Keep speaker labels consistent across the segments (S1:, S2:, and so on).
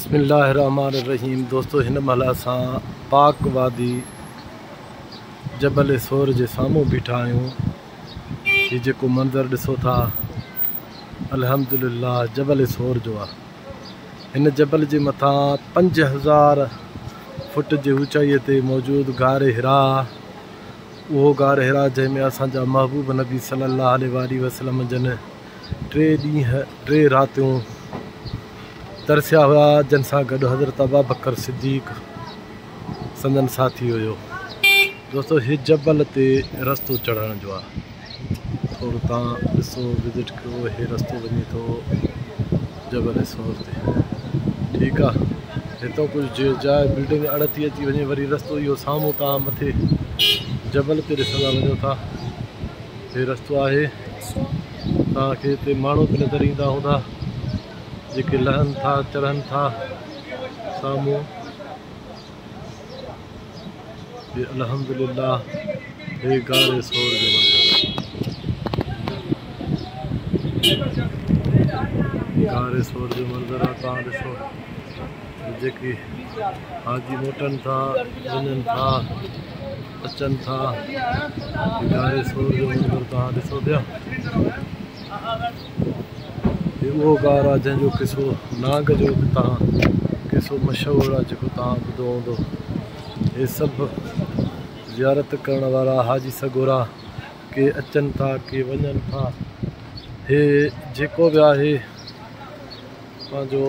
S1: बिस्मिल्लाहिर्रहमानिर्रहीम। दोस्तों, हिन महिल असां पाक वादी जबल सोर जे साम्हूं बीठा आहियूं। हीउ जेको मंज़र ॾिसो था, अल्हम्दुलिल्लाह जबल सोर जो आहे। हिन जबल जे मथां 5000 फुट जी ऊचाईअ ते मौजूदु गारे हिरा। उहो गारे हिरा जंहिंमें असांजा महबूब नबी सल्लल्लाहु अलैहि वसल्लम जन 3 ॾींहं 3 रातियूं तरसिया हुआ, जन सां गॾु हज़रत अबू बकर सिद्दीक़ संदन साथी हुयो। दोस्तों, हीउ जबल ते रस्तो चढ़ण जो आहे। थोरो तव्हां ॾिसो, विज़िट कयो। हीउ रस्तो वञे थो जबल सोर ते। ठीकु आहे, हितां कुझु जाइ बिल्डिंग अड़ती अची वञे, वरी रस्तो इहो साम्हूं तव्हां मथे जबल ते ॾिसंदा वञो था। हीउ रस्तो आहे। तव्हांखे हिते माण्हू बि नज़र ईंदा हूंदा जेके लहनि था, चढ़नि था साम्हूं। ये अल्हम्दुलिल्लाह हे गारे सोर जो मंज़र, गारे सोर जो मंज़र आहे। तव्हां ॾिसो, जेके हाजी मोटनि था, वञनि था, अचनि था। गारे सोर जो मंज़र तव्हां ॾिसो पिया। उहो गार आहे जंहिंजो किसो नांग जो बि तव्हां किसो मशहूरु आहे, जेको तव्हां ॿुधो हूंदो। हे सभु ज़ियारत करण वारा हाजी सगोरा के अचनि था, के वञनि था। हे जेको बि आहे पंहिंजो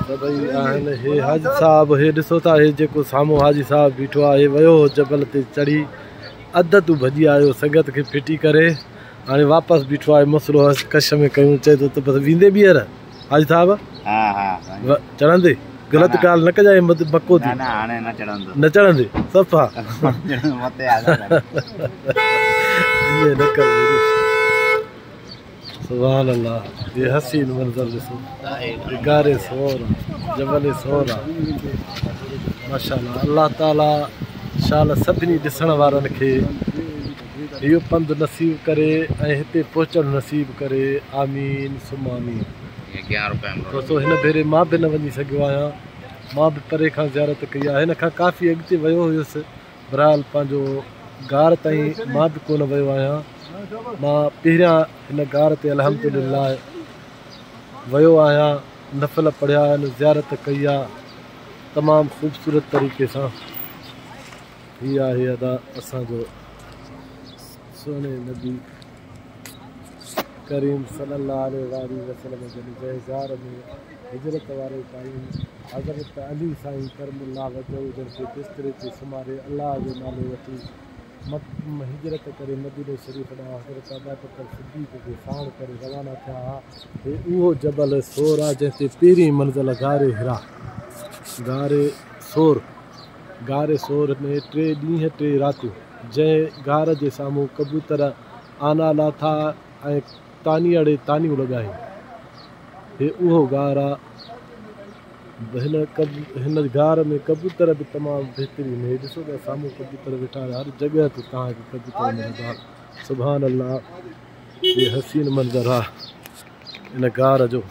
S1: सभई आहिनि। हे हाजी साहब, हे ॾिसो था, हे जेको साम्हूं हाजी साहब बीठो आहे, हे वियो जबल ते चढ़ी, अध तूं भॼी आयो संगत खे फिटी करे, हाणे वापसि बीठो आहे। मसलो कश में कयूं, चए थो त बसि वेंदे ॿीहर हाजी साहब चढ़ंदे। ग़लति ॻाल्हि न कजांइ, मको थी न चढ़ंदे सफ़ा न कर। सुभान अल्लाह। ये हसीन मंज़र ॾिसो, गारे सोर जबल सोर आहे। माशाअल्लाह, अल्लाह ताला शाल सभिनी ॾिसण वारनि खे इहो पंधु नसीब करे ऐं हिते पहुचणु नसीब करे। आमीन सुम आमीन। दोस्तों, हिन भेरे मां बि न वञी सघियो आहियां। मां बि परे खां ज़ियारत कई आहे। हिन खां काफ़ी अॻिते वियो हुयुसि, बहरहाल पंहिंजो गार ताईं मां बि कोन वियो आहियां। मां पहिरियां हिन गार ते अल्हम्दुलिल्लाह वियो आहियां, नफ़ल पढ़िया आहिनि, ज़ियारत कई आहे तमामु ख़ूबसूरत तरीक़े सां। हीअ आहे अदा असांजो सोने नबी करीम सल्लल्लाहु अलैहि वसल्लम जन ज़हज़ार में हिजरत वारे टाइम हज़रत अली साईं करमुल्लाह वजहू जन खे बिस्तरे ते सुम्हारे अल्लाह जो नालो वठी हिजरत करे मदीने शरीफ़ ॾांहुं हज़रत अबू बकर सिद्दीक़ खे साण करे रवाना थिया। हे उहो जबल सोर आहे जंहिं ते पहिरीं मंज़िल गारे हिरा। गारे सोर में 3 ॾींहं 3 रातियूं, जंहिं गार जे साम्हूं कबूतर आना लाथा ऐं तानीअड़े तानियूं लॻायूं। हे उहो गार आहे। हिन गार में कबूतर बि तमामु बहितरीनु। हे ॾिसो था, साम्हूं कबूतर वेठा, हर जॻह ते तव्हांखे कबूतर मिलंदा। सुभान अल्लाह, ये हसीन मंज़र आहे इन गार जो।